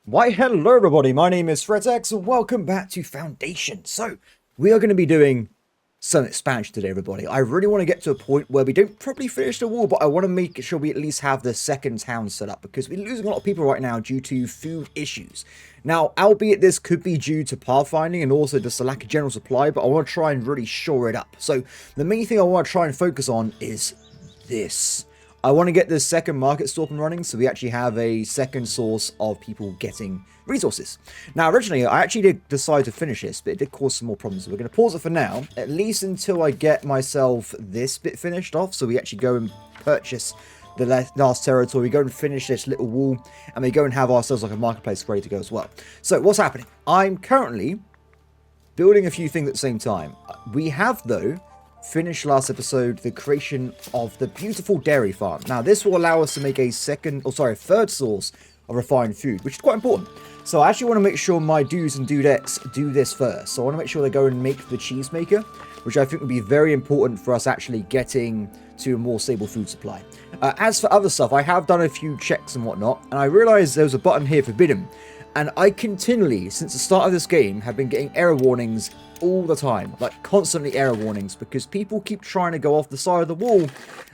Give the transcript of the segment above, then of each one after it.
Why, hello everybody, my name is Threatx and welcome back to Foundation. So, we are going to be doing some expansion today, everybody. I really want to get to a point where we don't probably finish the wall, but I want to make sure we at least have the second town set up, because we're losing a lot of people right now due to food issues. Now, albeit this could be due to pathfinding and also just a lack of general supply, but I want to try and really shore it up. So, the main thing I want to try and focus on is this. I want to get this second market store up and running, so we actually have a second source of people getting resources. Now, originally, I actually did decide to finish this, but it did cause some more problems. So we're going to pause it for now, at least until I get myself this bit finished off, so we actually go and purchase the last territory, we go and finish this little wall, and we go and have ourselves like a marketplace ready to go as well. So, what's happening? I'm currently building a few things at the same time. We have, though, finished last episode the creation of the beautiful dairy farm. Now, this will allow us to make a third source of refined food, which is quite important. So I actually want to make sure my dudes and dudettes do this first. So I want to make sure they go and make the cheese maker, which I think would be very important for us actually getting to a more stable food supply. As for other stuff, I have done a few checks and whatnot, and I realized there was a button here forbidden. And I continually, since the start of this game, have been getting error warnings all the time. Like, constantly error warnings, because people keep trying to go off the side of the wall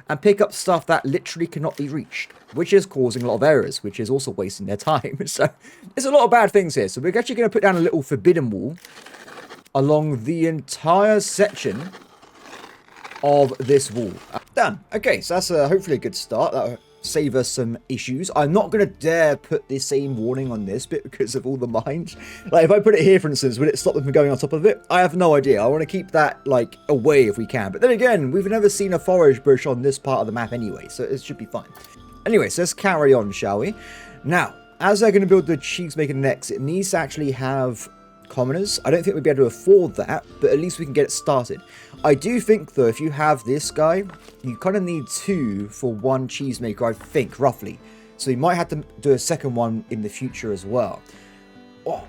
and pick up stuff that literally cannot be reached, which is causing a lot of errors, which is also wasting their time. So, there's a lot of bad things here. So, we're actually going to put down a little forbidden wall along the entire section of this wall. Done. Okay, so that's hopefully a good start. That'll save us some issues. I'm not going to dare put the same warning on this bit because of all the mines. Like, if I put it here, for instance, would it stop them from going on top of it? I have no idea. I want to keep that, like, away if we can. But then again, we've never seen a forage bush on this part of the map anyway, so it should be fine. Anyway, so let's carry on, shall we? Now, as they're going to build the cheesemaker next, it needs to actually have commoners. I don't think we'd be able to afford that, but at least we can get it started. I do think, though, if you have this guy, you kind of need two for one cheesemaker, I think, roughly. So you might have to do a second one in the future as well. Oh,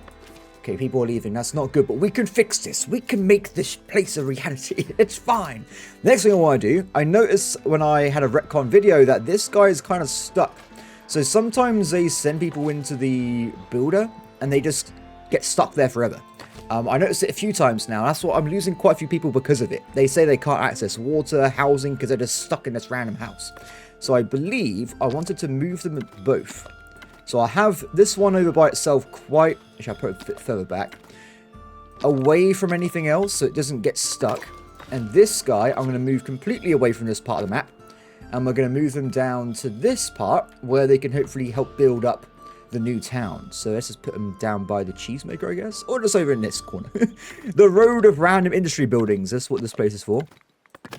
okay, people are leaving. That's not good, but we can fix this. We can make this place a reality. It's fine. Next thing I want to do, I noticed when I had a retcon video that this guy is kind of stuck. So sometimes they send people into the builder, and they just get stuck there forever. I noticed it a few times now. That's what I'm losing quite a few people because of it. They say they can't access water, housing, because they're just stuck in this random house. So I believe I wanted to move them both. So I have this one over by itself quite, actually I'll put it a bit further back, away from anything else so it doesn't get stuck. And this guy, I'm going to move completely away from this part of the map. And we're going to move them down to this part where they can hopefully help build up the new town. So let's just put them down by the cheesemaker, I guess, or just over in this corner. The road of random industry buildings. That's what this place is for.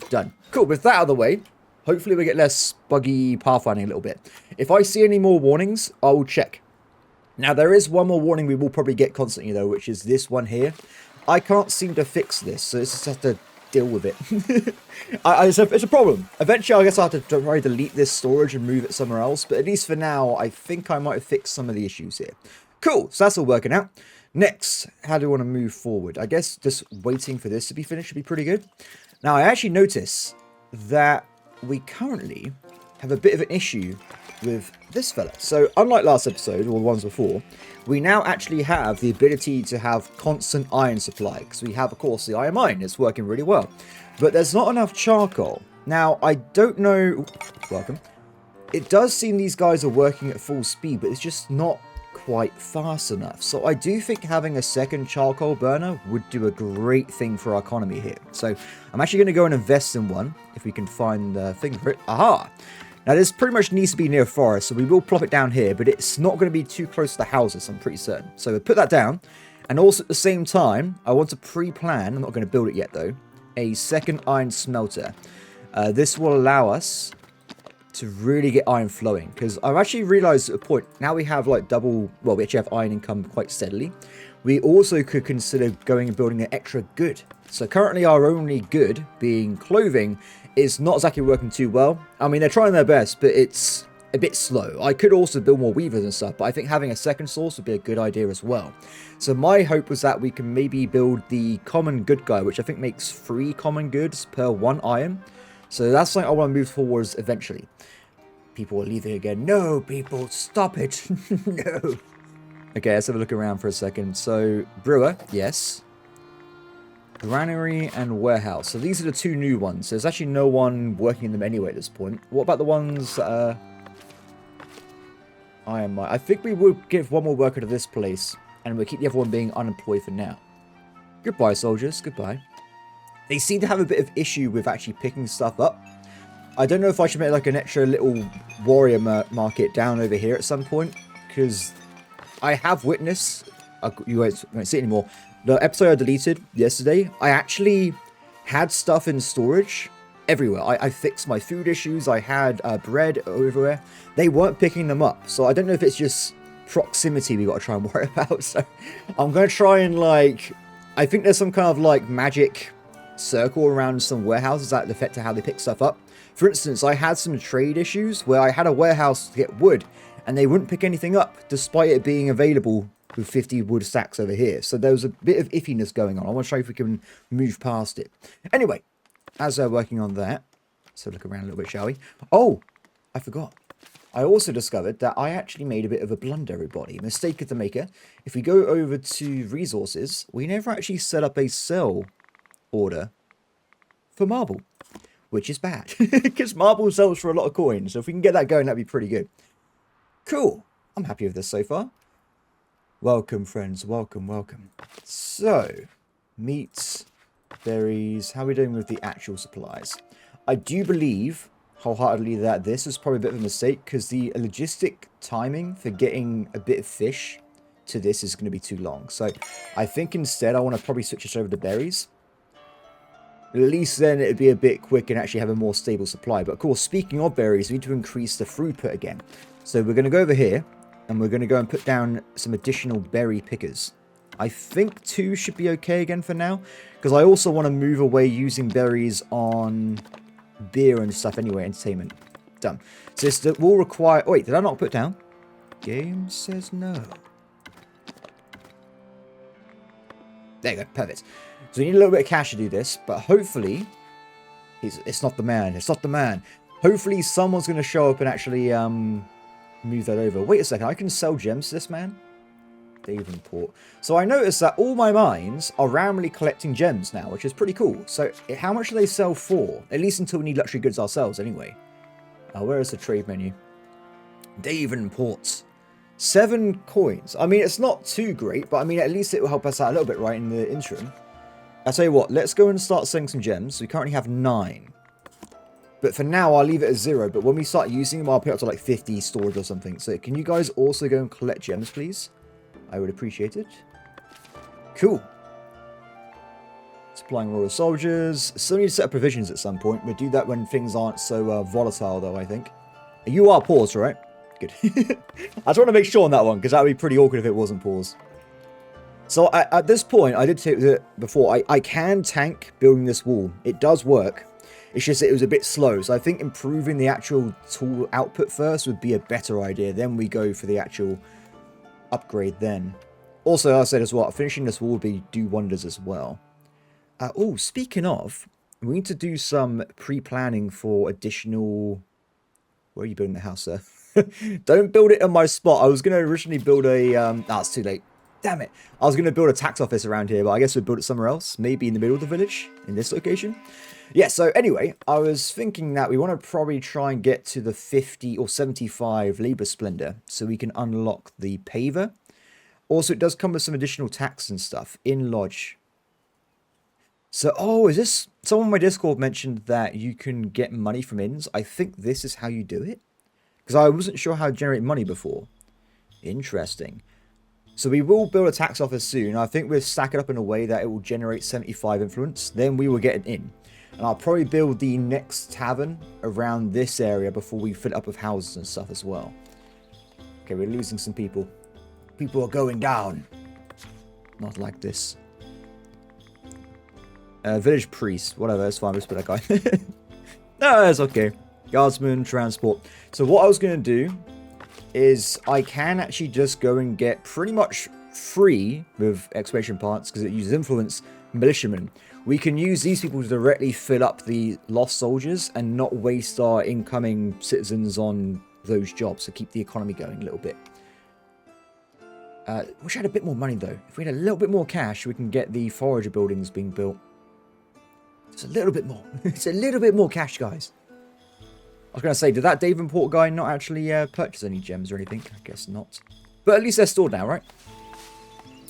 Done. Cool. With that out of the way, hopefully we get less buggy pathfinding a little bit. If I see any more warnings, I will check. Now, there is one more warning we will probably get constantly, though, which is this one here. I can't seem to fix this, so let's just have to deal with it. It's a problem. Eventually, I guess I'll have to try to delete this storage and move it somewhere else, but at least for now, I think I might have fixed some of the issues here. Cool, so that's all working out. Next, how do we want to move forward? I guess just waiting for this to be finished should be pretty good. Now, I actually notice that we currently have a bit of an issue with this fella. So, unlike last episode, or the ones before, we now actually have the ability to have constant iron supply, because we have, of course, the iron mine. It's working really well. But there's not enough charcoal. Now, I don't know... Welcome. It does seem these guys are working at full speed, but it's just not quite fast enough. So I do think having a second charcoal burner would do a great thing for our economy here. So I'm actually going to go and invest in one, if we can find the thing for it. Aha! Now, this pretty much needs to be near a forest, so we will plop it down here, but it's not going to be too close to the houses, I'm pretty certain. So we'll put that down, and also at the same time, I want to pre-plan, I'm not going to build it yet though, a second iron smelter. This will allow us to really get iron flowing, because I've actually realized at a point, now we have like double, well, we actually have iron income quite steadily. We also could consider going and building an extra good. So currently our only good, being clothing, is not exactly working too well. I mean, they're trying their best, but it's a bit slow. I could also build more weavers and stuff, but I think having a second source would be a good idea as well. So my hope was that we can maybe build the common good guy, which I think makes 3 common goods per 1 iron. So that's something I want to move towards eventually. People are leaving again. No, people, stop it. No. Okay, let's have a look around for a second. So, brewer, yes. Granary and warehouse. So these are the two new ones. There's actually no one working in them anyway at this point. What about the ones I think we will give one more worker to this place, and we'll keep the other one being unemployed for now. Goodbye, soldiers. Goodbye. They seem to have a bit of issue with actually picking stuff up. I don't know if I should make like an extra little warrior market down over here at some point, because I have witnessed, you won't see it anymore, the episode I deleted yesterday, I actually had stuff in storage everywhere. I fixed my food issues, I had bread everywhere. They weren't picking them up, so I don't know if it's just proximity we got to try and worry about. So I'm going to try and like, I think there's some kind of like magic circle around some warehouses that affect how they pick stuff up. For instance, I had some trade issues where I had a warehouse to get wood and they wouldn't pick anything up despite it being available with 50 wood stacks over here. So there was a bit of iffiness going on. I want to show you if we can move past it. Anyway, as they're working on that, so look around a little bit, shall we? Oh, I forgot. I also discovered that I actually made a bit of a blunder, everybody. Mistake of the maker. If we go over to resources, we never actually set up a sell order for marble, which is bad because marble sells for a lot of coins. So if we can get that going, that'd be pretty good. Cool. I'm happy with this so far. Welcome, friends. Welcome, welcome. So, meats, berries. How are we doing with the actual supplies? I do believe wholeheartedly that this is probably a bit of a mistake because the logistic timing for getting a bit of fish to this is going to be too long. So, I think instead I want to probably switch this over to berries. At least then it'd be a bit quick and actually have a more stable supply. But of course, speaking of berries, we need to increase the throughput again. So we're going to go over here, and we're going to go and put down some additional berry pickers. I think 2 should be okay again for now, because I also want to move away using berries on beer and stuff anyway, entertainment. Done. So this will require... Oh, wait, did I not put down? Game says no. There you go, perfect. So we need a little bit of cash to do this, but hopefully... It's not the man, it's not the man. Hopefully someone's going to show up and actually... move that over. Wait a second, I can sell gems to this man? Davenport. So I noticed that all my mines are randomly collecting gems now, which is pretty cool. So how much do they sell for? At least until we need luxury goods ourselves anyway. Where is the trade menu? Davenports. 7 coins. I mean, it's not too great, but I mean, at least it will help us out a little bit, right, in the interim. I'll tell you what, let's go and start selling some gems. We currently have 9. But for now, I'll leave it at 0. But when we start using them, I'll put it up to like 50 storage or something. So can you guys also go and collect gems, please? I would appreciate it. Cool. Supplying royal soldiers. Still need to set up provisions at some point. We'll do that when things aren't so volatile, though, I think. You are paused, right? Good. I just want to make sure on that one, because that would be pretty awkward if it wasn't paused. So at this point, I did say it before, I can tank building this wall. It does work. It's just that it was a bit slow. So I think improving the actual tool output first would be a better idea. Then we go for the actual upgrade then. Also, I said as well, finishing this wall would do wonders as well. Oh, speaking of, we need to do some pre-planning for additional... Where are you building the house, sir? Don't build it on my spot. I was going to originally build a... it's too late. Damn it. I was going to build a tax office around here, but I guess we'll build it somewhere else. Maybe in the middle of the village, in this location. Yeah, so anyway, I was thinking that we want to probably try and get to the 50 or 75 labor splendor so we can unlock the paver. Also, it does come with some additional tax and stuff in Lodge. So, oh, is this... Someone on my Discord mentioned that you can get money from inns. I think this is how you do it. Because I wasn't sure how to generate money before. Interesting. So we will build a tax office soon. I think we'll stack it up in a way that it will generate 75 influence. Then we will get an inn. And I'll probably build the next tavern around this area before we fill it up with houses and stuff as well. Okay, we're losing some people. People are going down. Not like this. Village priest. Whatever, it's fine. We'll split that guy. No, it's okay. Guardsman, transport. So what I was going to do is I can actually just go and get pretty much free with exclamation parts because it uses influence militiamen. We can use these people to directly fill up the lost soldiers and not waste our incoming citizens on those jobs to keep the economy going a little bit. Wish I had a bit more money, though. If we had a little bit more cash, we can get the forager buildings being built. Just a little bit more. It's a little bit more cash, guys. I was going to say, did that Davenport guy not actually purchase any gems or anything? I guess not. But at least they're stored now, right?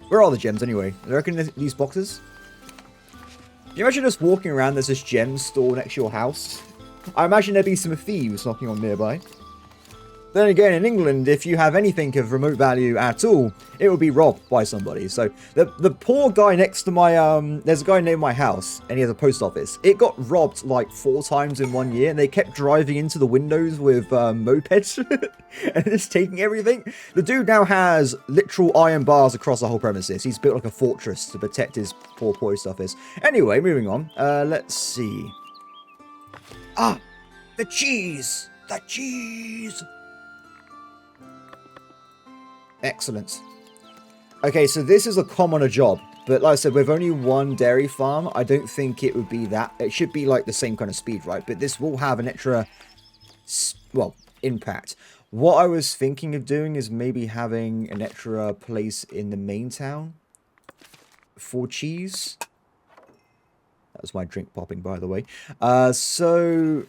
Where are the gems, anyway? I reckon these boxes? Can you imagine just walking around, there's this gem store next to your house? I imagine there'd be some thieves knocking on nearby. Then again, in England, if you have anything of remote value at all, it will be robbed by somebody. So, the poor guy next to my, there's a guy near my house, and he has a post office. It got robbed like 4 times in 1 year, and they kept driving into the windows with mopeds, and just taking everything. The dude now has literal iron bars across the whole premises. He's built like a fortress to protect his poor post office. Anyway, moving on. Let's see. Ah! The cheese! The cheese! Excellent. Okay, so this is a commoner job, but like I said, with only 1 dairy farm, I don't think it would be that. It should be like the same kind of speed, right? But this will have an extra, well, impact. What I was thinking of doing is maybe having an extra place in the main town for cheese. That was my drink popping, by the way. So...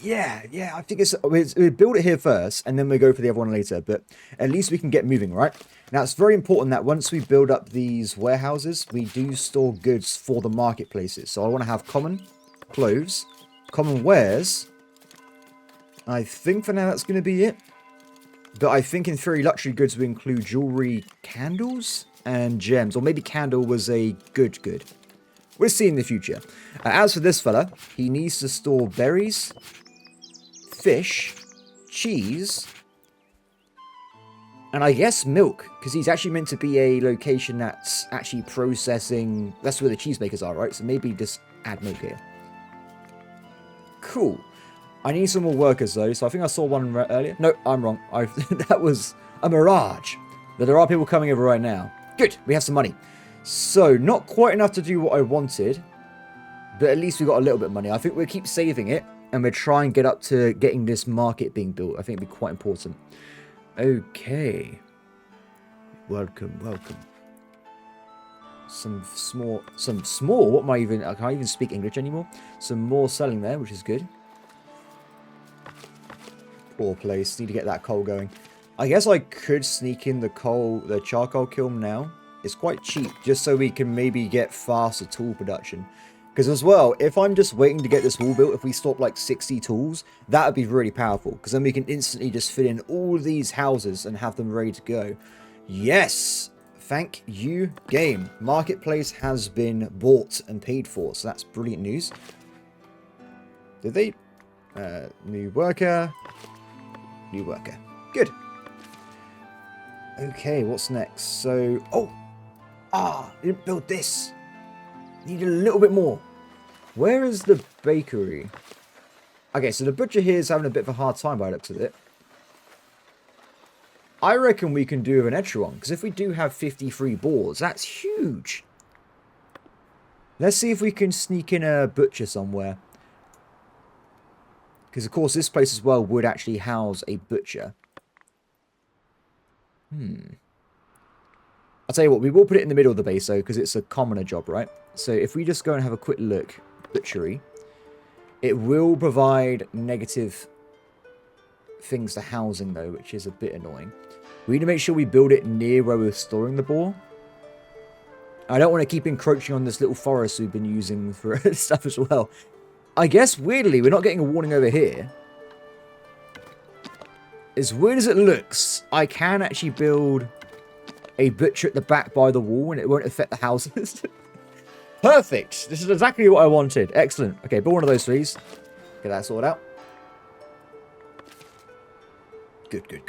Yeah, I think we build it here first, and then we go for the other one later, but at least we can get moving, right? Now, it's very important that once we build up these warehouses, we do store goods for the marketplaces. So I want to have common clothes, common wares. I think for now that's going to be it. But I think in theory, luxury goods will include jewelry, candles, and gems. Or maybe candle was a good. We'll see in the future. As for this fella, he needs to store berries, fish, cheese, and I guess milk, because he's actually meant to be a location that's actually processing... That's where the cheesemakers are, right? So maybe just add milk here. Cool. I need some more workers, though, so I think I saw one earlier. No, I'm wrong. That was a mirage. But there are people coming over right now. Good, we have some money. So, not quite enough to do what I wanted, but at least we got a little bit of money. I think we'll keep saving it, and we'll try and get up to getting this market being built. I think it'd be quite important. Okay. Welcome. Some small, what am I even, I can't even speak English anymore. Some more selling there, which is good. Poor place, need to get that coal going. I guess I could sneak in the charcoal kiln now. It's quite cheap, just so we can maybe get faster tool production. Because as well, if I'm just waiting to get this wall built, if we stop like 60 tools, that would be really powerful. Because then we can instantly just fit in all of these houses and have them ready to go. Yes! Thank you, game. Marketplace has been bought and paid for, so that's brilliant news. Did they? New worker. New worker. Good. Okay, what's next? So, I didn't build this. Needed a little bit more. Where is the bakery? Okay, so the butcher here is having a bit of a hard time by the looks of it. I reckon we can do an extra one, because if we do have 53 boards, that's huge. Let's see if we can sneak in a butcher somewhere. Because, of course, this place as well would actually house a butcher. I'll tell you what, we will put it in the middle of the base, though, because it's a commoner job, right? So if we just go and have a quick look, butchery, it will provide negative things to housing, though, which is a bit annoying. We need to make sure we build it near where we're storing the boar. I don't want to keep encroaching on this little forest we've been using for stuff as well. I guess, weirdly, we're not getting a warning over here. As weird as it looks, I can actually build a butcher at the back by the wall and it won't affect the houses. Perfect! This is exactly what I wanted. Excellent. Okay, build one of those, please. Get that sorted out. Good.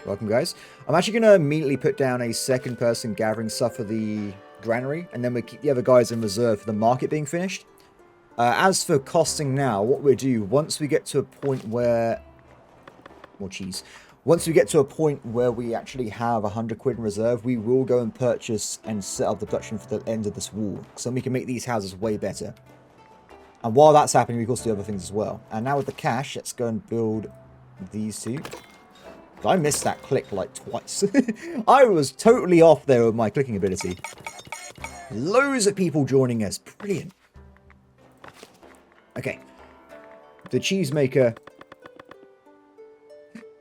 Welcome, guys. I'm actually going to immediately put down a second person gathering stuff for the granary, and then we'll keep the other guys in reserve for the market being finished. As for costing now, what we'll do, once we get to a point where... More cheese. Once we get to a point where we actually have 100 quid in reserve, we will go and purchase and set up the production for the end of this wall. So we can make these houses way better. And while that's happening, we can also do other things as well. And now with the cash, let's go and build these two. I missed that click like twice. I was totally off there with my clicking ability. Loads of people joining us. Brilliant. Okay. The cheesemaker.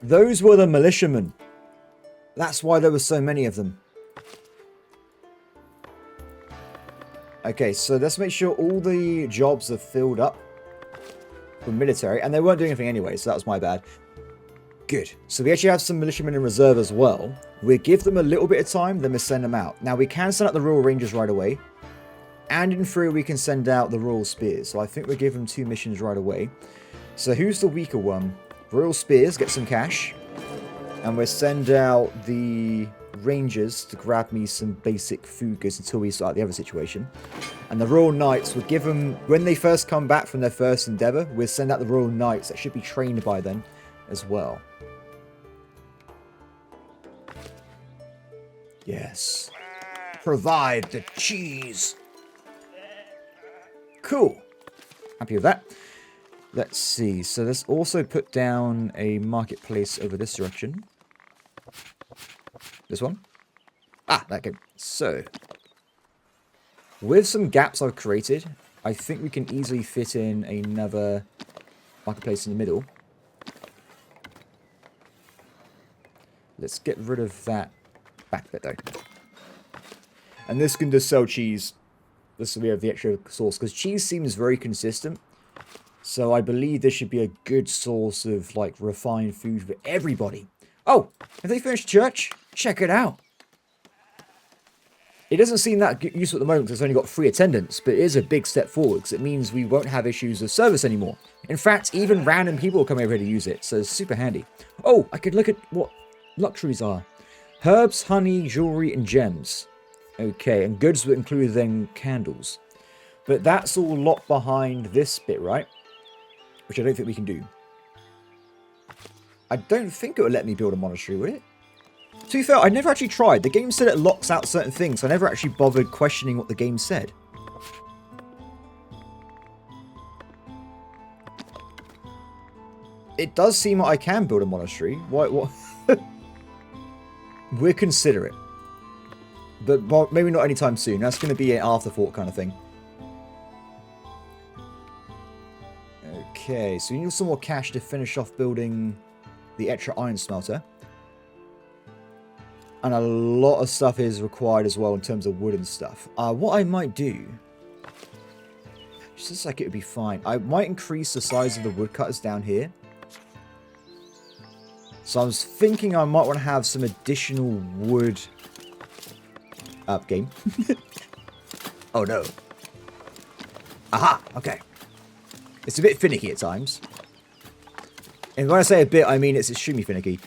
Those were the militiamen. That's why there were so many of them. Okay, so let's make sure all the jobs are filled up for military. And they weren't doing anything anyway, so that was my bad. Good. So we actually have some militiamen in reserve as well. We'll give them a little bit of time, then we'll send them out. Now, we can send out the Royal Rangers right away. And in theory, we can send out the Royal Spears. So I think we'll give them 2 missions right away. So who's the weaker one? Royal Spears, get some cash. And we'll send out the Rangers to grab me some basic food goods until we sort out the other situation. And the Royal Knights, we'll give them, when they first come back from their first endeavour, we'll send out the Royal Knights that should be trained by then as well. Yes. Provide the cheese. Cool. Happy with that. Let's see. So let's also put down a marketplace over this direction. This one. Ah, that good. So, with some gaps I've created, I think we can easily fit in another marketplace in the middle. Let's get rid of that back bit though. And this can just sell cheese. This will be the extra source, because cheese seems very consistent. So I believe this should be a good source of like refined food for everybody. Oh, have they finished church? Check it out. It doesn't seem that useful at the moment because it's only got 3 attendants, but it is a big step forward because it means we won't have issues with service anymore. In fact, even random people will come over here to use it, so it's super handy. Oh, I could look at what luxuries are. Herbs, honey, jewelry, and gems. Okay, and goods would include then candles. But that's all locked behind this bit, right? Which I don't think we can do. I don't think it would let me build a monastery, would it? To be fair, I never actually tried. The game said it locks out certain things, so I never actually bothered questioning what the game said. It does seem like I can build a monastery. What? We'll consider it. But maybe not anytime soon. That's going to be an afterthought kind of thing. Okay, so we need some more cash to finish off building the extra iron smelter. And a lot of stuff is required as well in terms of wood and stuff. What I might do... Just like it would be fine. I might increase the size of the woodcutters down here. So I was thinking I might want to have some additional wood... Up game. Oh no. Aha! Okay. It's a bit finicky at times. And when I say a bit, I mean it's extremely finicky.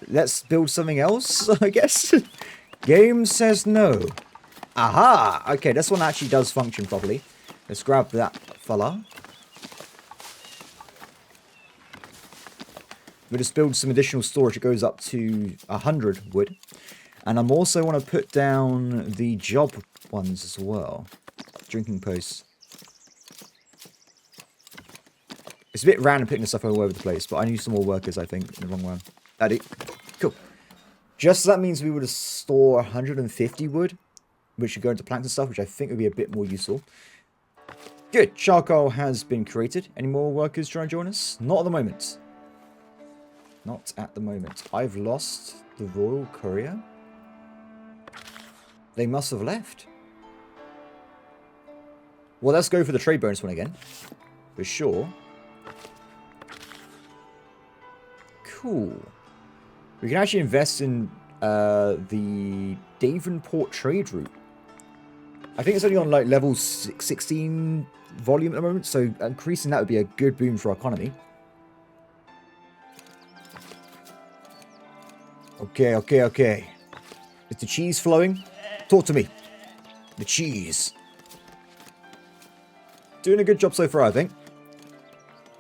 Let's build something else, I guess. Game says no. Aha! Okay, this one actually does function properly. Let's grab that fella. We'll just build some additional storage. It goes up to 100 wood. And I'm also want to put down the job ones as well. Drinking posts. It's a bit random picking stuff all over the place, but I need some more workers, I think, in the wrong one. That'd it. Cool. Just so that means we would store 150 wood, which should go into planks and stuff, which I think would be a bit more useful. Good. Charcoal has been created. Any more workers trying to join us? Not at the moment. Not at the moment. I've lost the Royal Courier. They must have left. Well, let's go for the trade bonus one again. For sure. Cool. We can actually invest in the Davenport trade route. I think it's only on like level 16 volume at the moment, so increasing that would be a good boon for our economy. Okay. Is the cheese flowing? Talk to me. The cheese. Doing a good job so far, I think.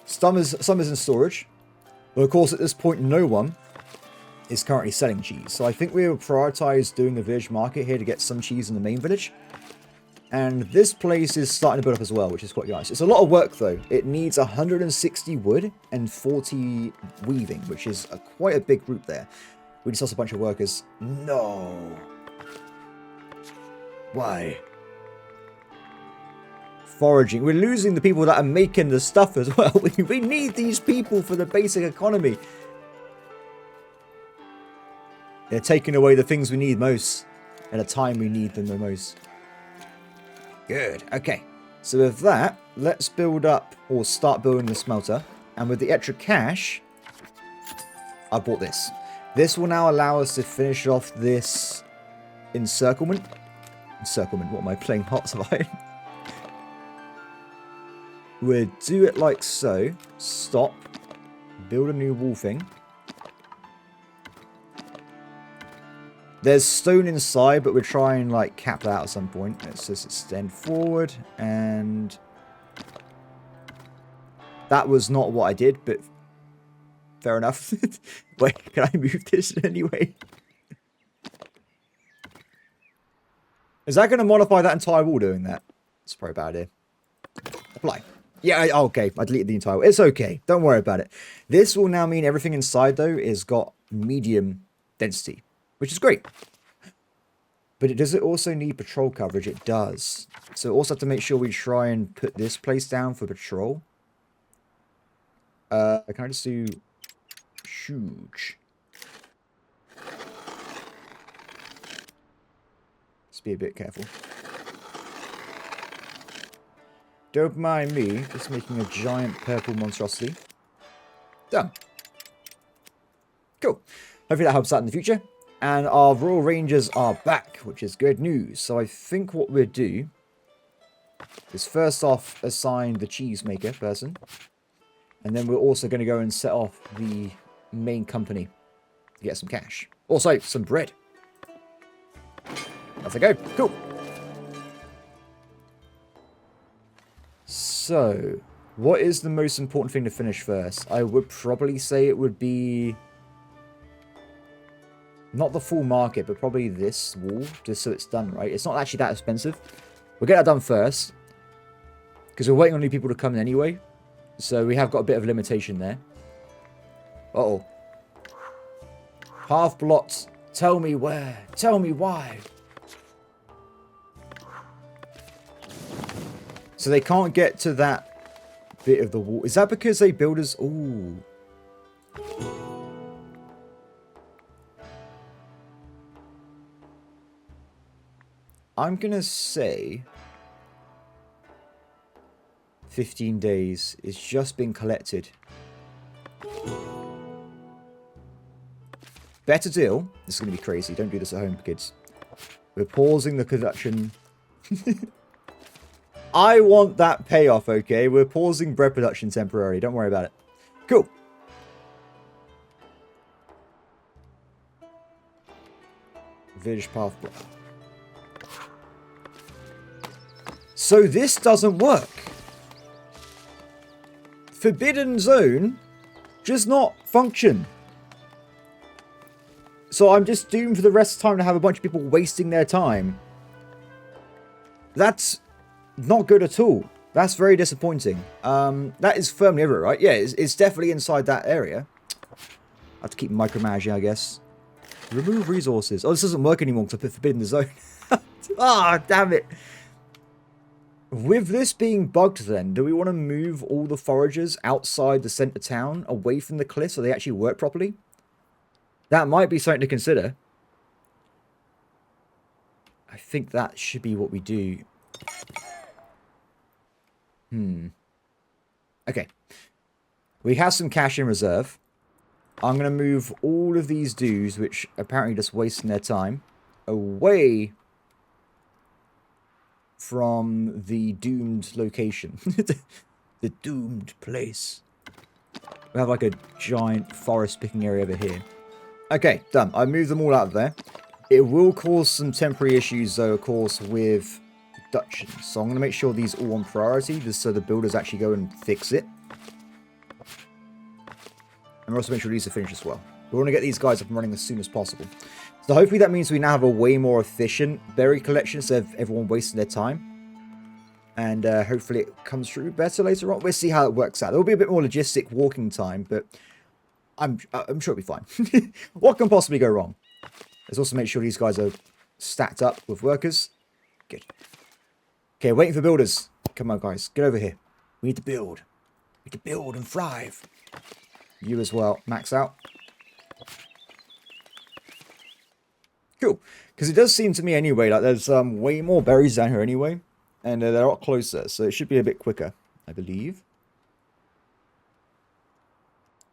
Some is in storage. But of course, at this point, no one is currently selling cheese. So I think we will prioritize doing the village market here to get some cheese in the main village. And this place is starting to build up as well, which is quite nice. It's a lot of work, though. It needs 160 wood and 40 weaving, which is quite a big group there. We just lost a bunch of workers. No. Why? Foraging. We're losing the people that are making the stuff as well. We need these people for the basic economy. They're taking away the things we need most at a time we need them the most. Good. Okay. So with that, let's build up or start building the smelter. And with the extra cash, I bought this. This will now allow us to finish off this encirclement. Encirclement. What am I playing? Hearts of Iron. We'll do it like so. Stop. Build a new wall thing. There's stone inside, but we'll try and like cap that at some point. Let's just extend forward, and that was not what I did, but fair enough. Wait, can I move this in any way? Is that going to modify that entire wall doing that? It's probably a bad idea. Apply. Yeah, okay. I deleted the entire wall. It's okay. Don't worry about it. This will now mean everything inside, though, is got medium density, which is great. But does it also need patrol coverage? It does. So also have to make sure we try and put this place down for patrol. Can I just do huge? Let's be a bit careful. Don't mind me just making a giant purple monstrosity. Done. Cool. Hopefully that helps out in the future. And our Royal Rangers are back, which is good news. So I think what we'll do is first off assign the cheesemaker person. And then we're also going to go and set off the main company to get some cash. Also, some bread. Off I go. Cool. So, what is the most important thing to finish first? I would probably say it would be not the full market, but probably this wall, just so it's done right. It's not actually that expensive. We'll get that done first, because we're waiting on new people to come in anyway. So we have got a bit of limitation there. Uh-oh. Half blocks. Tell me where. Tell me why. So they can't get to that bit of the wall. Is that because they build us... Ooh. I'm going to say 15 days is just been collected. Better deal. This is going to be crazy. Don't do this at home, kids. We're pausing the production. I want that payoff, okay? We're pausing bread production temporarily. Don't worry about it. Cool. Village path. So this doesn't work. Forbidden zone does not function. So I'm just doomed for the rest of the time to have a bunch of people wasting their time. That's not good at all. That's very disappointing. That is firmly over, right? Yeah, it's definitely inside that area. I have to keep micromanaging, I guess. Remove resources. Oh, this doesn't work anymore because I put forbidden zone. Ah, damn it. With this being bugged then, do we want to move all the foragers outside the center town, away from the cliff, so they actually work properly? That might be something to consider. I think that should be what we do. Okay. We have some cash in reserve. I'm going to move all of these dudes, which apparently just wasting their time, away from the doomed location. The doomed place. We have like a giant forest picking area over here. Okay, done. I moved them all out of there. It will cause some temporary issues, though, of course, with production. So I'm going to make sure these are all on priority, just so the builders actually go and fix it. And we're also make sure these are finished as well. We want to get these guys up and running as soon as possible. So hopefully that means we now have a way more efficient berry collection instead of everyone wasting their time. And hopefully it comes through better later on. We'll see how it works out. There will be a bit more logistic walking time, but I'm sure it'll be fine. What can possibly go wrong? Let's also make sure these guys are stacked up with workers. Good. Okay, waiting for builders. Come on, guys. Get over here. We need to build. We need to build and thrive. You as well. Max out. Cool. Because it does seem to me anyway, like there's way more berries down here anyway. And they're a lot closer, so it should be a bit quicker, I believe.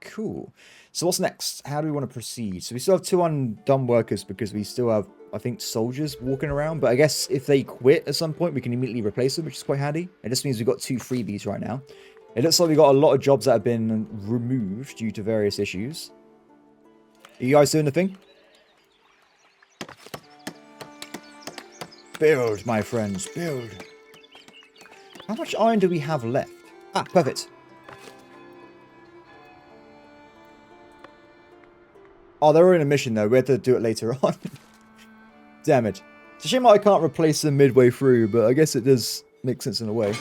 Cool. So what's next? How do we want to proceed? So we still have 2 undone workers because we still have, I think, soldiers walking around. But I guess if they quit at some point, we can immediately replace them, which is quite handy. It just means we've got 2 freebies right now. It looks like we've got a lot of jobs that have been removed due to various issues. Are you guys doing the thing? Build, my friends, build. How much iron do we have left? Ah, perfect. Oh, they're in a mission, though. We have to do it later on. Damn it. It's a shame I can't replace them midway through, but I guess it does make sense in a way.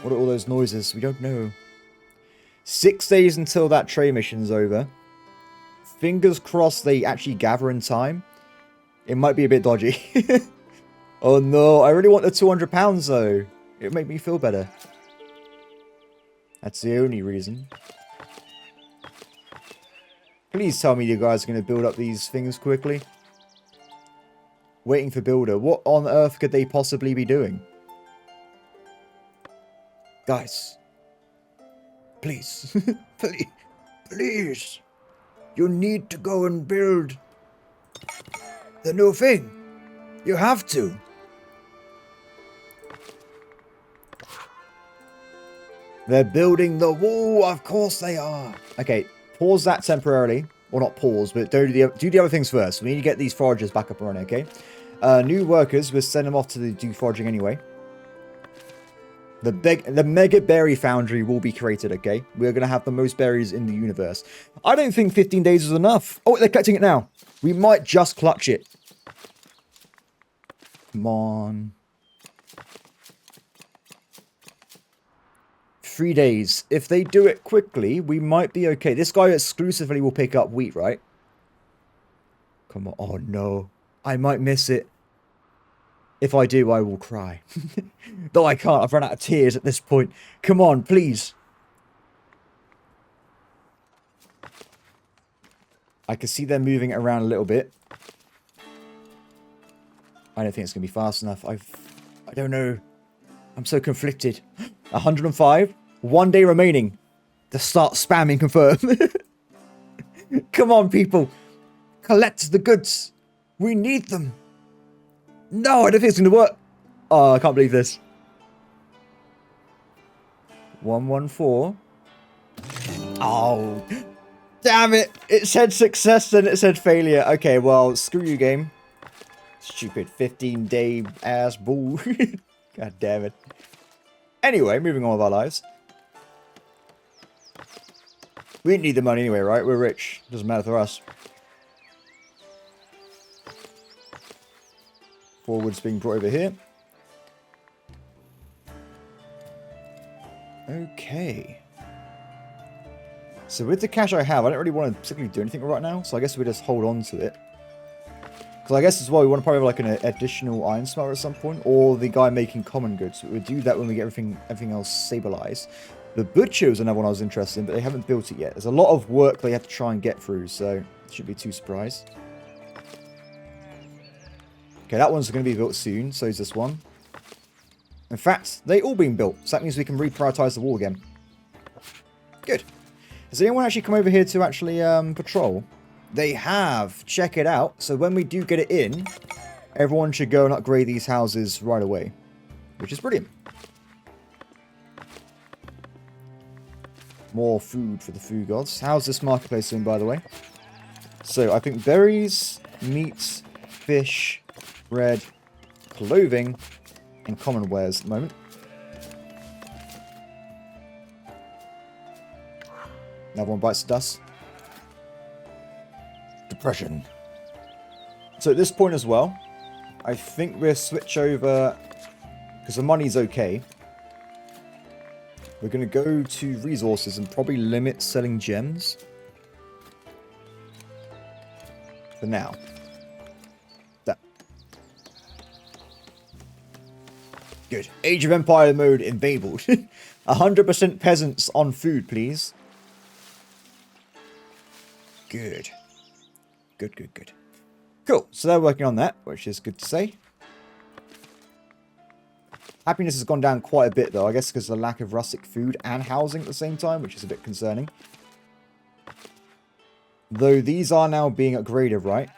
What are all those noises? We don't know. 6 days until that trade mission's over. Fingers crossed they actually gather in time. It might be a bit dodgy. Oh no, I really want the £200 though. It'd make me feel better. That's the only reason. Please tell me you guys are going to build up these things quickly. Waiting for builder. What on earth could they possibly be doing? Guys. Please. Please. Please. You need to go and build the new thing. You have to. They're building the wall. Of course they are. Okay, pause that temporarily. Well, not pause, but do the other things first. We need to get these foragers back up and running, okay? New workers, we'll send them off to do foraging anyway. The mega berry foundry will be created, okay? We're going to have the most berries in the universe. I don't think 15 days is enough. Oh, they're collecting it now. We might just clutch it. Come on. 3 days. If they do it quickly, we might be okay. This guy exclusively will pick up wheat, right? Come on. Oh, no. I might miss it. If I do, I will cry. Though I can't. I've run out of tears at this point. Come on, please. I can see them moving around a little bit. I don't think it's going to be fast enough. I don't know. I'm so conflicted. 105. 1 day remaining. To start spamming confirm. Come on, people. Collect the goods. We need them. No, I don't think it's going to work. Oh, I can't believe this. 114. Oh, damn it. It said success, then it said failure. Okay, well, screw you, game. Stupid 15-day ass bull. God damn it. Anyway, moving on with our lives. We didn't need the money anyway, right? We're rich. Doesn't matter for us. Forward's being brought over here. Okay. So with the cash I have, I don't really want to particularly do anything right now. So I guess we just hold on to it. Because I guess as well, we want to probably have like an additional iron smelter at some point. Or the guy making common goods. We'll do that when we get everything else stabilized. The butcher was another one I was interested in, but they haven't built it yet. There's a lot of work they have to try and get through, so shouldn't be too surprised. Okay, that one's going to be built soon, so is this one. In fact, they all been built, so that means we can reprioritize the wall again. Good. Has anyone actually come over here to actually patrol? They have. Check it out. So when we do get it in, everyone should go and upgrade these houses right away, which is brilliant. More food for the food gods. How's this marketplace doing, by the way? So, I think berries, meat, fish, bread, clothing, and common wares at the moment. Another one bites the dust. Depression. So, at this point as well, I think we'll switch over, because the money's okay. We're going to go to resources and probably limit selling gems. For now. That. Good. Age of Empire mode enabled. 100% peasants on food, please. Good. Good, good, good. Cool. So they're working on that, which is good to say. Happiness has gone down quite a bit, though. I guess because of the lack of rustic food and housing at the same time, which is a bit concerning. Though these are now being upgraded, right?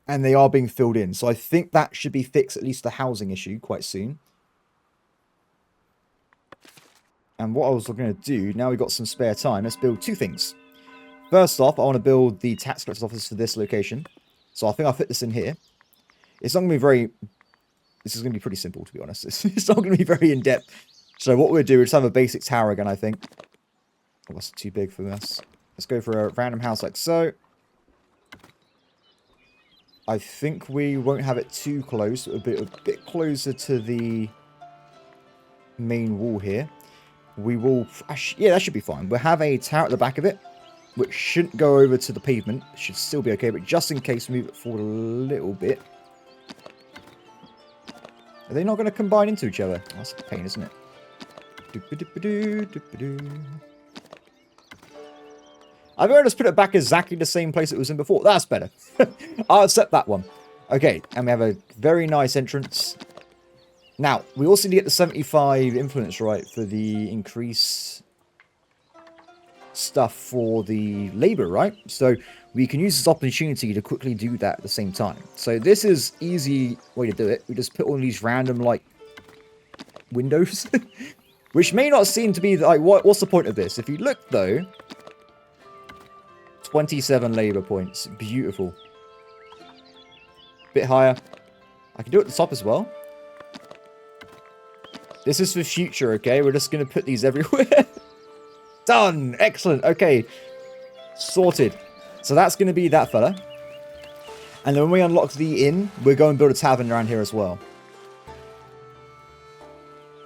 And they are being filled in. So I think that should be fixed, at least the housing issue, quite soon. And what I was looking to do, now we've got some spare time, let's build two things. First off, I want to build the tax collector's office for this location. So I think I'll fit this in here. It's not going to be very... This is going to be pretty simple, to be honest. It's not going to be very in-depth. So what we'll do is have a basic tower again, I think. Oh, that's too big for us. Let's go for a random house like so. I think we won't have it too close. A bit closer to the main wall here. We will... Yeah, that should be fine. We'll have a tower at the back of it, which shouldn't go over to the pavement. Should still be okay, but just in case, move it forward a little bit. Are they not going to combine into each other? Oh, that's a pain, isn't it? I've already just put it back exactly the same place it was in before. That's better. I'll accept that one. Okay, and we have a very nice entrance. Now, we also need to get the 75 influence right for the increase stuff for the labor, right? So we can use this opportunity to quickly do that at the same time. So this is easy way to do it. We just put all these random, like, windows. Which may not seem to be, like, what's the point of this? If you look, though... 27 labor points. Beautiful. Bit higher. I can do it at the top as well. This is for future, okay? We're just going to put these everywhere. Done! Excellent. Okay. Sorted. So that's going to be that fella. And then when we unlock the inn, we're going to build a tavern around here as well.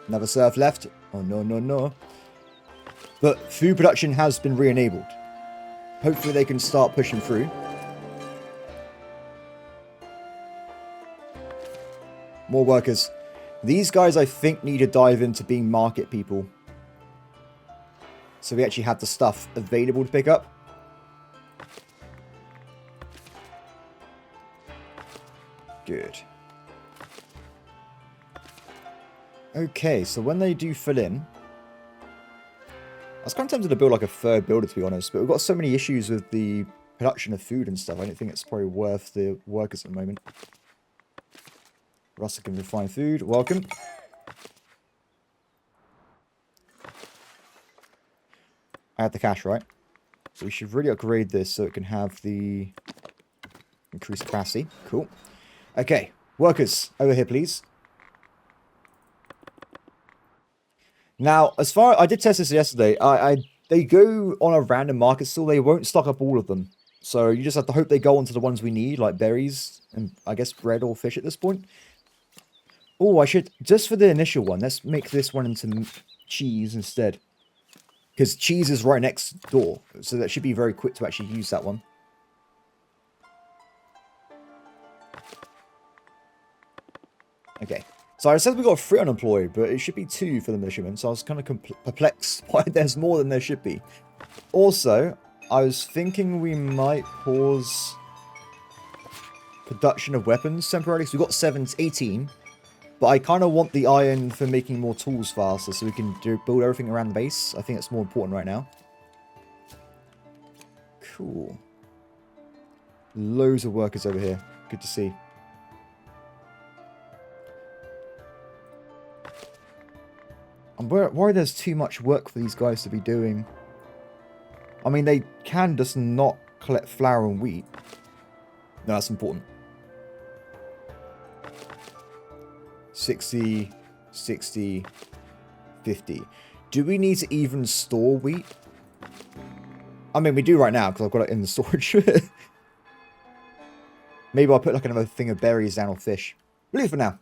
Another serf left. Oh, no, no, no. But food production has been re-enabled. Hopefully they can start pushing through. More workers. These guys, I think, need to dive into being market people. So we actually have the stuff available to pick up. Good. Okay, so when they do fill in... I was kind of tempted to build like a third builder, to be honest, but we've got so many issues with the production of food and stuff. I don't think it's probably worth the workers at the moment. Rustic and refined food, welcome. I have the cash, right? So we should really upgrade this so it can have the increased capacity. Cool. Okay, workers, over here, please. Now, as far... I did test this yesterday. They go on a random market still. They won't stock up all of them. So you just have to hope they go onto the ones we need, like berries and, I guess, bread or fish at this point. Oh, I should... Just for the initial one, let's make this one into cheese instead. Because cheese is right next door. So that should be very quick to actually use that one. Okay. So I said we got 3 unemployed, but it should be 2 for the measurement. So I was kind of perplexed why there's more than there should be. Also, I was thinking we might pause production of weapons temporarily. So we've got 18. But I kind of want the iron for making more tools faster so we can build everything around the base. I think that's more important right now. Cool. Loads of workers over here. Good to see. I'm worried there's too much work for these guys to be doing. I mean, they can just not collect flour and wheat. No, that's important. 60, 60, 50. Do we need to even store wheat? I mean, we do right now because I've got it in the storage. Maybe I'll put like another thing of berries down or fish. We'll leave it for now.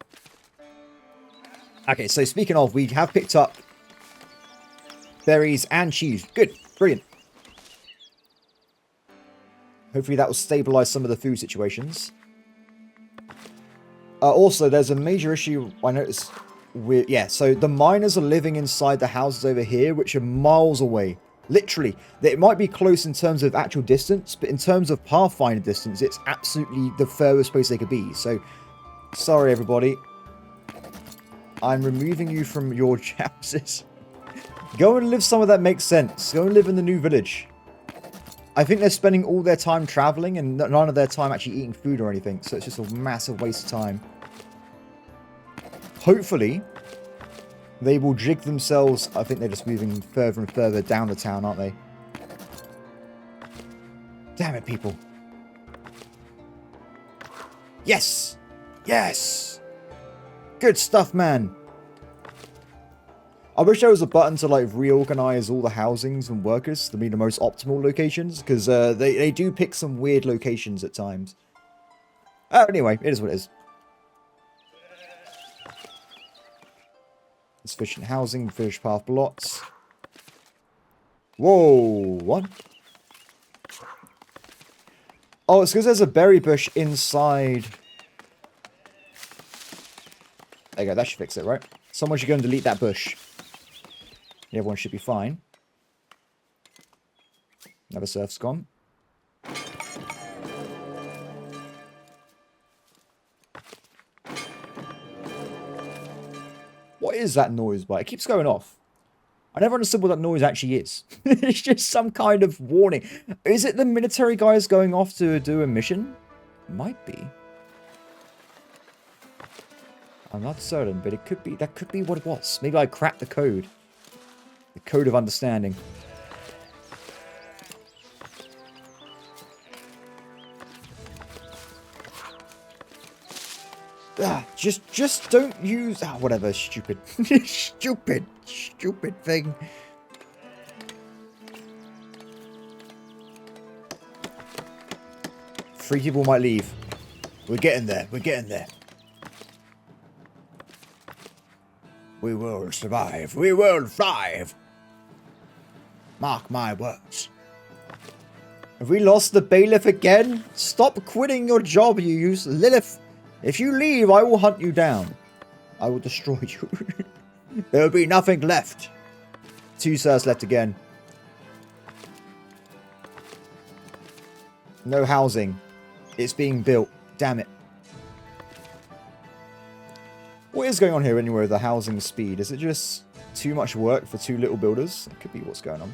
Okay, so speaking of, we have picked up berries and cheese. Good. Brilliant. Hopefully that will stabilize some of the food situations. Also, there's a major issue I noticed with... Yeah, so the miners are living inside the houses over here, which are miles away. Literally. It might be close in terms of actual distance, but in terms of pathfinder distance, it's absolutely the furthest place they could be. So, sorry everybody. I'm removing you from your houses. Go and live somewhere that makes sense. Go and live in the new village. I think they're spending all their time traveling and none of their time actually eating food or anything. So it's just a massive waste of time. Hopefully, they will jig themselves. I think they're just moving further and further down the town, aren't they? Damn it, people. Yes! Yes! Good stuff, man. I wish there was a button to like reorganize all the housings and workers to be the most optimal locations, because they do pick some weird locations at times. Anyway, it is what it is. Insufficient housing, fish path blocks. Whoa, what? Oh, it's because there's a berry bush inside. There you go, that should fix it, right? Someone should go and delete that bush. Everyone should be fine. Another surf's gone. What is that noise by? It keeps going off. I never understood what that noise actually is. It's just some kind of warning. Is it the military guys going off to do a mission? Might be. I'm not certain, but it could be. That could be what it was. Maybe I cracked the code. The code of understanding. Just don't use... whatever, stupid. Stupid thing. Three people might leave. We're getting there. We're getting there. We will survive. We will thrive. Mark my words. Have we lost the bailiff again? Stop quitting your job, you use Lilith. If you leave, I will hunt you down. I will destroy you. There will be nothing left. 2 sirs left again. No housing. It's being built. Damn it. What is going on here anyway with the housing speed? Is it just too much work for 2 little builders? That could be what's going on.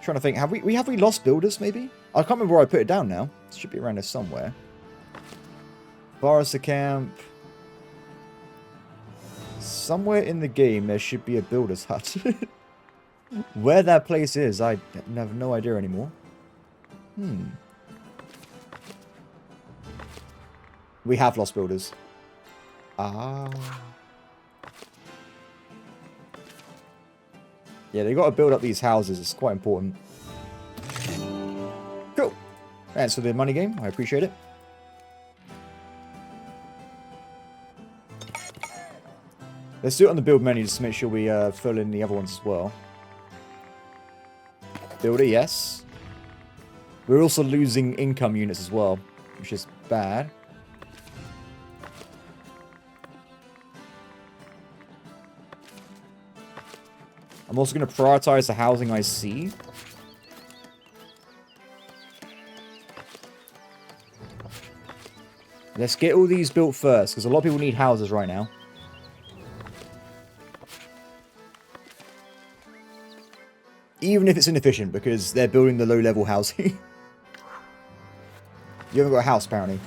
Trying to think, have we lost builders maybe? I can't remember where I put it down now. It should be around here somewhere. Forester camp. Somewhere in the game there should be a builder's hut. Where that place is, I have no idea anymore. We have lost builders. Ah. Yeah, they got to build up these houses. It's quite important. Cool. Thanks for the money game. I appreciate it. Let's do it on the build menu just to make sure we fill in the other ones as well. Builder, yes. We're also losing income units as well, which is bad. I'm also going to prioritize the housing I see. Let's get all these built first, because a lot of people need houses right now. Even if it's inefficient, because they're building the low-level housing. You haven't got a house, apparently.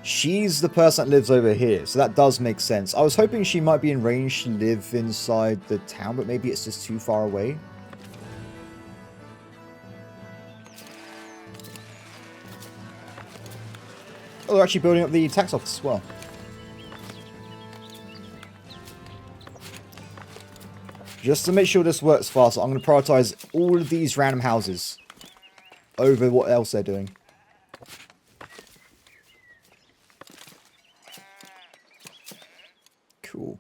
She's the person that lives over here, so that does make sense. I was hoping she might be in range to live inside the town, but maybe it's just too far away. Oh, they're actually building up the tax office as well. Just to make sure this works faster, I'm going to prioritize all of these random houses. over what else they're doing. Cool.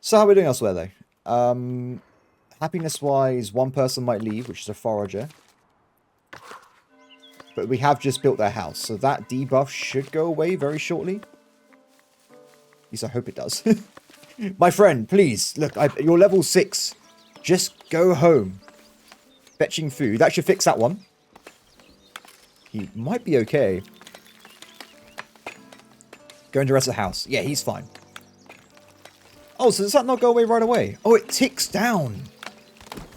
So how are we doing elsewhere, though? Happiness-wise, one person might leave, which is a forager. But we have just built their house, so that debuff should go away very shortly. At least I hope it does. My friend, please, look, you're level 6. Just go home. Fetching food. That should fix that one. He might be okay. Going to the rest of the house. Yeah, he's fine. Oh, so does that not go away right away? Oh, it ticks down.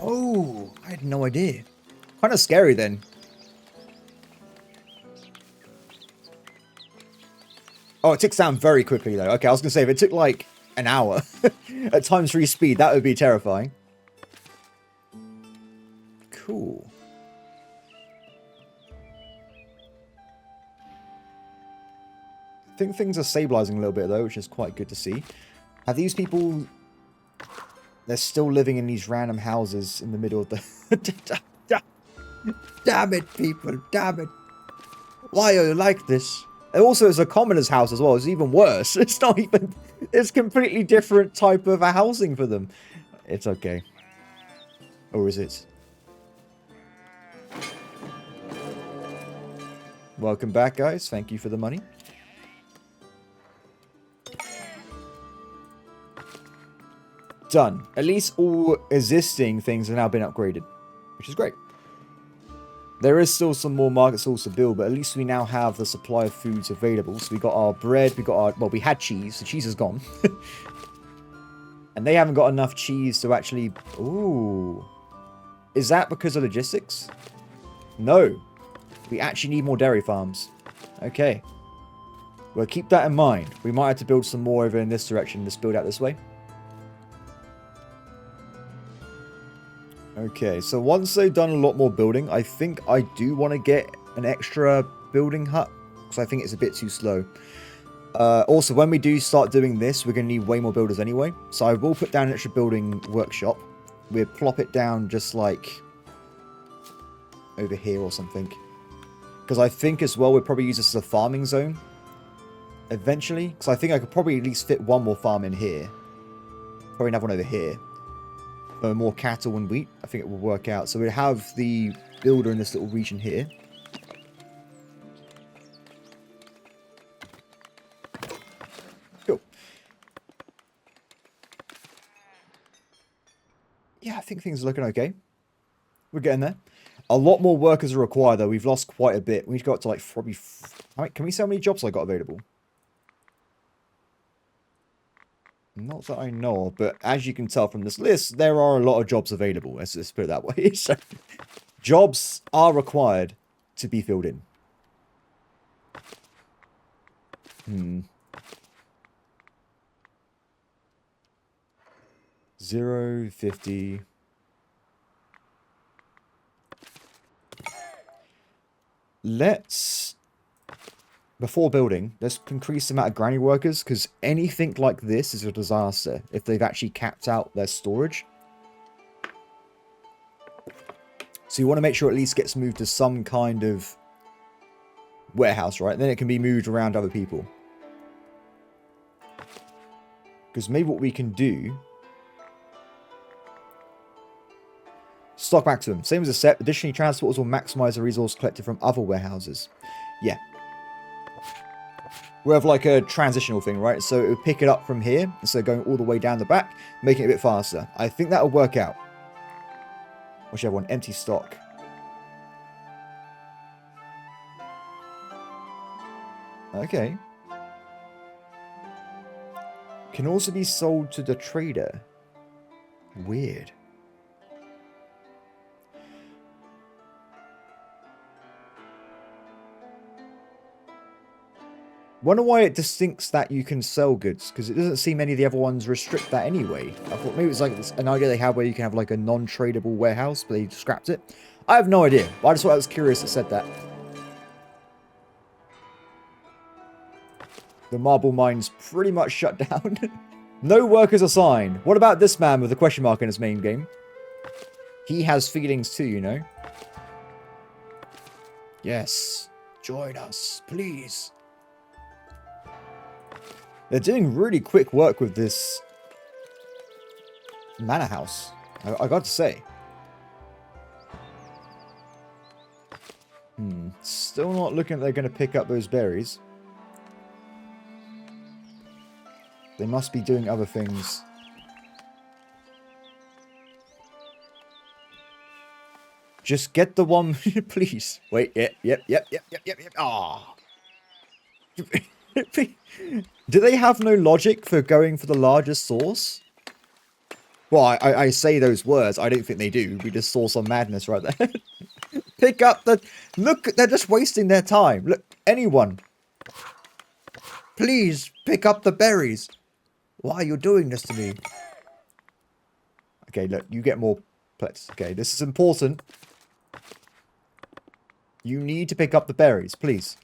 Oh, I had no idea. Kind of scary then. Oh, it ticks down very quickly though. Okay, I was going to say, if it took like an hour at times 3 speed, that would be terrifying. Cool. I think things are stabilizing a little bit though, which is quite good to see. Have these people... They're still living in these random houses in the middle of the... Damn it, people. Damn it. Why are you like this? And also, it's a commoner's house as well. It's even worse. It's not even... It's completely different type of housing for them. It's okay. Or is it? Welcome back, guys. Thank you for the money. Done. At least all existing things have now been upgraded, which is great. There is still some more market stalls to build, but at least we now have the supply of foods available. So we got our bread, we got our... Well, we had cheese. The cheese is gone. And they haven't got enough cheese to actually... Ooh. Is that because of logistics? No. We actually need more dairy farms. Okay. Well, keep that in mind. We might have to build some more over in this direction. Let's build out this way. Okay, so once they've done a lot more building, I think I do want to get an extra building hut, because I think it's a bit too slow. Also, when we do start doing this, we're going to need way more builders anyway. So I will put down an extra building workshop. We'll plop it down just like over here or something. Because I think as well, we'll probably use this as a farming zone eventually. Because I think I could probably at least fit one more farm in here. Probably another one over here. More cattle and wheat. I think it will work out. So we have the builder in this little region here. Cool. Yeah, I think things are looking okay. We're getting there. A lot more workers are required though. We've lost quite a bit. We've got to like probably... Can we see how many jobs I got available? Not that I know of, but as you can tell from this list, there are a lot of jobs available. Let's put it that way. So, jobs are required to be filled in. 0.50. Let's... Before building, let's increase the amount of granny workers, because anything like this is a disaster if they've actually capped out their storage. So you want to make sure it at least gets moved to some kind of warehouse, right? And then it can be moved around other people. Because maybe what we can do... Stock maximum. Same as a set. Additionally, transporters will maximize the resource collected from other warehouses. Yeah. We have like a transitional thing, right? So it would pick it up from here, instead of going all the way down the back, making it a bit faster. I think that will work out. Whichever one, empty stock. Okay. Can also be sold to the trader. Weird. Wonder why it distincts that you can sell goods, because it doesn't seem any of the other ones restrict that anyway. I thought maybe it's like an idea they have where you can have like a non-tradable warehouse, but they scrapped it. I have no idea, but I just thought I was curious it said that. The marble mine's pretty much shut down. No workers assigned. What about this man with a question mark in his main game? He has feelings too, you know. Yes. Join us, please. They're doing really quick work with this manor house. I got to say. Still not looking like they're going to pick up those berries. They must be doing other things. Just get the one, please. Wait, yep. Ah. Do they have no logic for going for the largest source? Well, I say those words. I don't think they do. We just saw some madness right there. Pick up the... Look, they're just wasting their time. Look, anyone. Please, pick up the berries. Why are you doing this to me? Okay, look, you get more plates. Okay, this is important. You need to pick up the berries, please.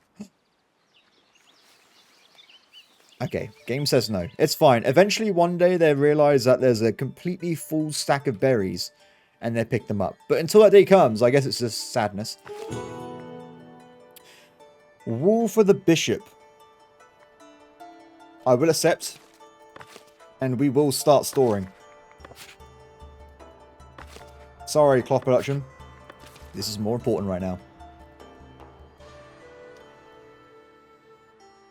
Okay, game says no. It's fine. Eventually, one day, they realize that there's a completely full stack of berries, and they pick them up. But until that day comes, I guess it's just sadness. Wool for the bishop. I will accept, and we will start storing. Sorry, cloth production. This is more important right now.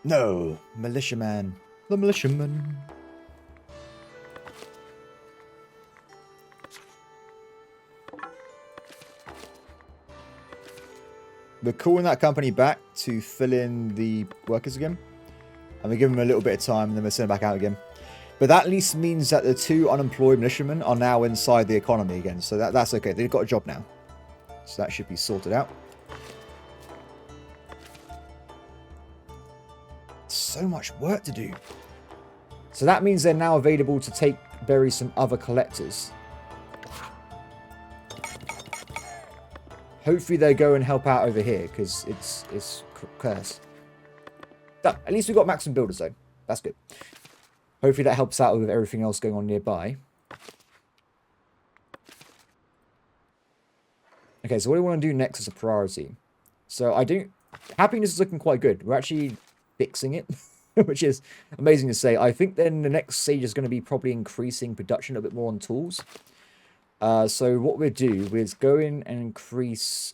No, militiaman. The militiaman. We're calling that company back to fill in the workers again. And we give them a little bit of time and then we'll send them back out again. But that at least means that the 2 unemployed militiamen are now inside the economy again. So that's okay. They've got a job now. So that should be sorted out. So much work to do. So that means they're now available to take berries from other collectors. Hopefully they go and help out over here because it's cursed. Done. At least we got maximum builders though. That's good. Hopefully that helps out with everything else going on nearby. Okay, so what do we want to do next as a priority? So happiness is looking quite good. We're actually fixing it, which is amazing to say. I think then the next stage is going to be probably increasing production a bit more on tools. So what we'll do is go in and increase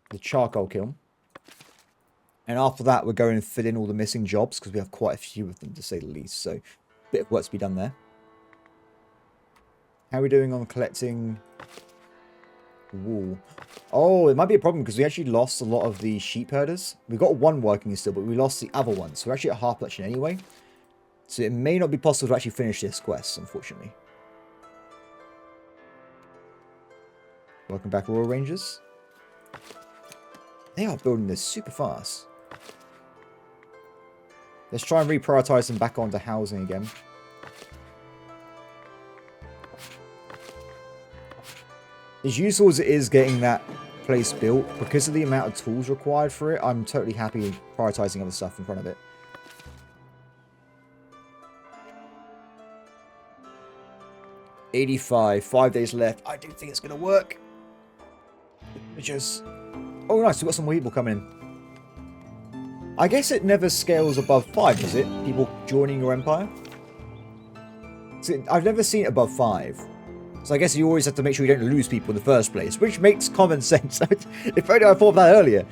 the charcoal kiln. And after that, we're going to fill in all the missing jobs because we have quite a few of them, to say the least. So, a bit of work to be done there. How are we doing on collecting wool? Oh, it might be a problem because we actually lost a lot of the sheep herders. We've got one working still, but we lost the other one. So, we're actually at half production anyway. So, it may not be possible to actually finish this quest, unfortunately. Welcome back, Royal Rangers. They are building this super fast. Let's try and reprioritize them back onto housing again. As useful as it is getting that place built, because of the amount of tools required for it, I'm totally happy prioritizing other stuff in front of it. $85, 5 days left. I do think it's going to work. Just... Oh, nice. We've got some more people coming in. I guess it never scales above 5, does it? People joining your empire? So I've never seen it above 5. So I guess you always have to make sure you don't lose people in the first place, which makes common sense. If only I thought of that earlier.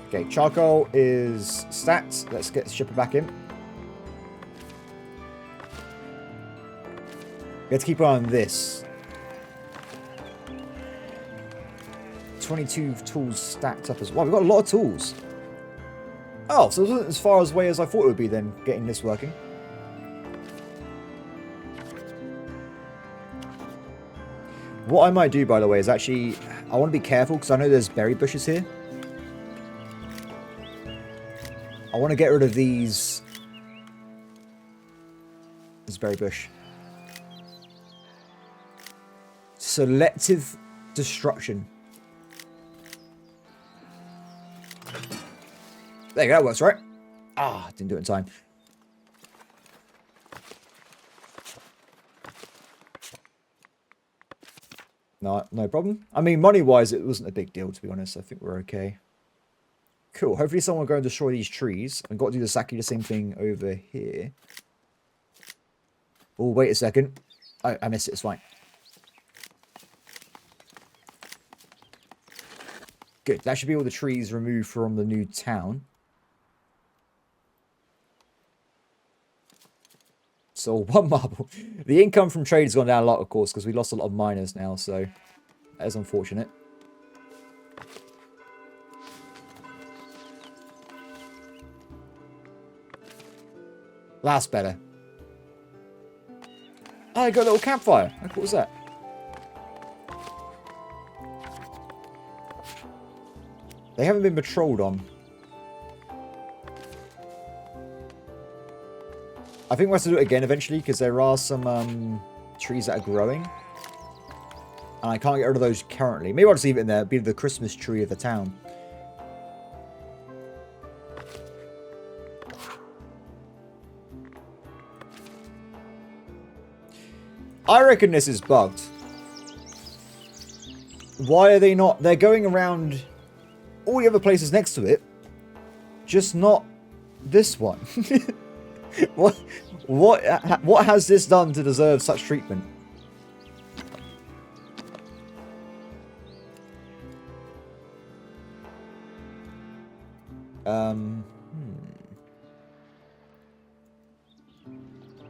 Okay, charcoal is stacked. Let's get the shipper back in. We have to keep an eye on this. 22 tools stacked up as well. We've got a lot of tools. Oh, so it wasn't as far away as I thought it would be then, getting this working. What I might do, by the way, is actually... I want to be careful, because I know there's berry bushes here. I want to get rid of these... This berry bush. Selective destruction. There you go, that works, right? Ah, didn't do it in time. No, no problem. I mean, money-wise, it wasn't a big deal, to be honest. I think we're okay. Cool. Hopefully someone will go and destroy these trees. I've got to do exactly the same thing over here. Oh, wait a second. I missed it. It's fine. Good. That should be all the trees removed from the new town. So, 1 marble. The income from trade has gone down a lot, of course, because we lost a lot of miners now, so that is unfortunate. That's better. Oh, I got a little campfire. What was that? They haven't been patrolled on. I think we'll have to do it again eventually, because there are some trees that are growing. And I can't get rid of those currently. Maybe I'll just leave it in there. It'll be the Christmas tree of the town. I reckon this is bugged. Why are they not? They're going around all the other places next to it. Just not this one. What has this done to deserve such treatment?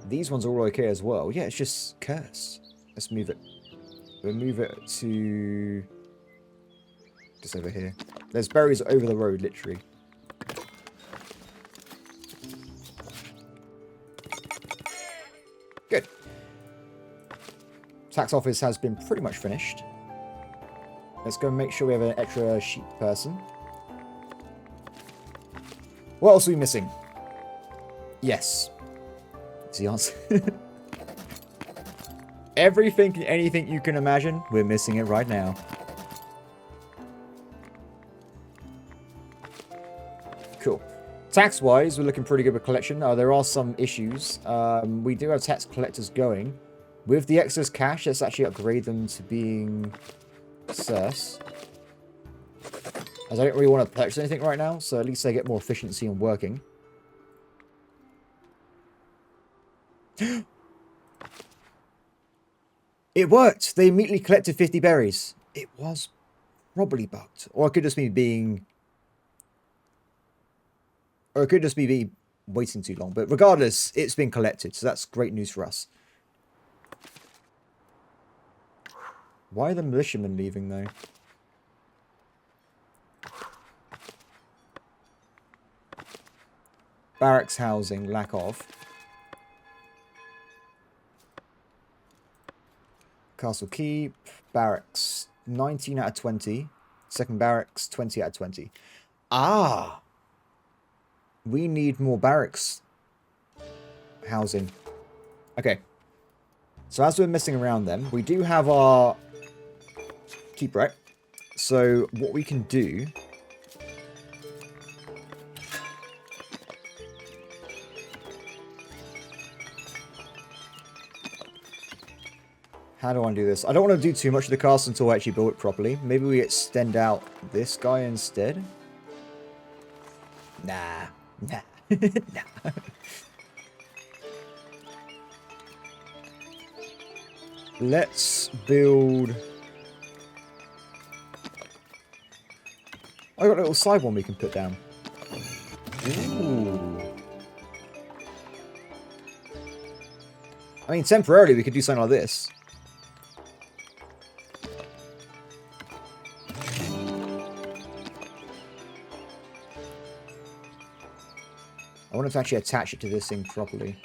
These ones are all okay as well. Yeah, it's just cursed. Let's move it. We'll move it to just over here. There's berries over the road, literally. Good. Tax office has been pretty much finished. Let's go and make sure we have an extra sheep person. What else are we missing? Yes. That's the answer. Everything and anything you can imagine, we're missing it right now. Cool. Tax-wise, we're looking pretty good with collection. There are some issues. We do have tax collectors going. With the excess cash, let's actually upgrade them to being Sus. As I don't really want to purchase anything right now, so at least they get more efficiency in working. It worked! They immediately collected 50 berries. It was probably bugged. Or it could just be being... Or it could just be waiting too long. But regardless, it's been collected, so that's great news for us. Why are the militiamen leaving, though? Barracks housing, lack of. Castle keep. Barracks, 19 out of 20. Second barracks, 20 out of 20. Ah! We need more barracks housing. Okay. So as we're messing around then, we do have our keep right. So what we can do... How do I do this? I don't want to do too much of the castle until I actually build it properly. Maybe we extend out this guy instead. Nah. Nah. Nah. Let's build... I got a little side one we can put down. Ooh. I mean, temporarily we could do something like this. I want to actually attach it to this thing properly.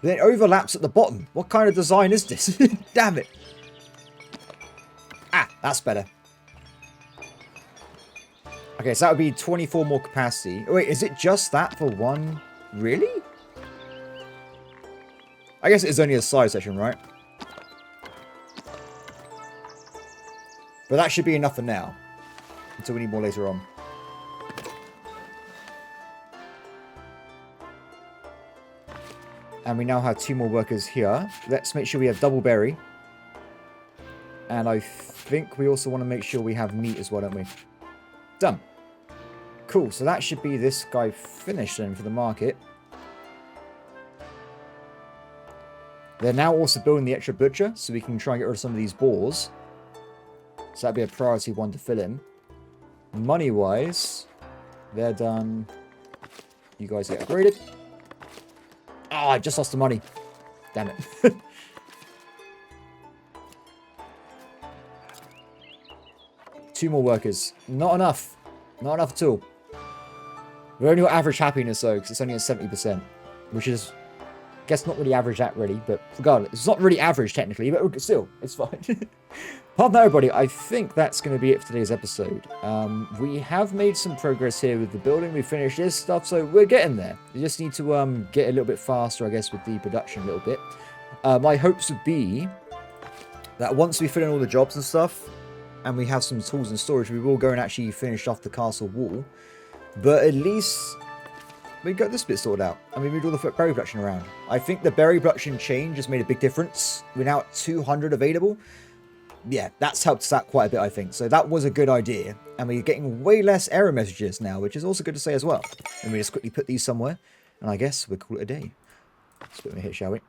Then it overlaps at the bottom. What kind of design is this? Damn it. Ah, that's better. Okay, so that would be 24 more capacity. Oh, wait, is it just that for one? Really? I guess it's only a side section, right? But that should be enough for now. Until we need more later on. And we now have 2 more workers here. Let's make sure we have double berry. And I think we also want to make sure we have meat as well, don't we? Done. Cool, so that should be this guy finished then for the market. They're now also building the extra butcher, so we can try and get rid of some of these boars. So that'd be a priority one to fill in. Money-wise, they're done. You guys get upgraded. Oh, I just lost the money. Damn it. 2 more workers. Not enough. Not enough at all. We've only got average happiness, though, because it's only at 70%. Which is, I guess, not really average that, really. But regardless, it's not really average, technically. But still, it's fine. Apart from that, everybody, I think that's going to be it for today's episode. We have made some progress here with the building. We finished this stuff, so we're getting there. We just need to get a little bit faster, I guess, with the production a little bit. My hopes would be that once we fill in all the jobs and stuff, and we have some tools and storage, we will go and actually finish off the castle wall. But at least we got this bit sorted out, and we moved all the berry production around. I think the berry production change has made a big difference. We're now at 200 available. Yeah, that's helped us out quite a bit, I think. So that was a good idea. And we're getting way less error messages now, which is also good to say as well. And we just quickly put these somewhere, and I guess we'll call it a day. Let's put them here, shall we?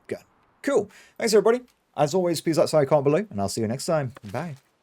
Good. Cool. Thanks, everybody. As always, please like, subscribe, comment below, and I'll see you next time. Bye.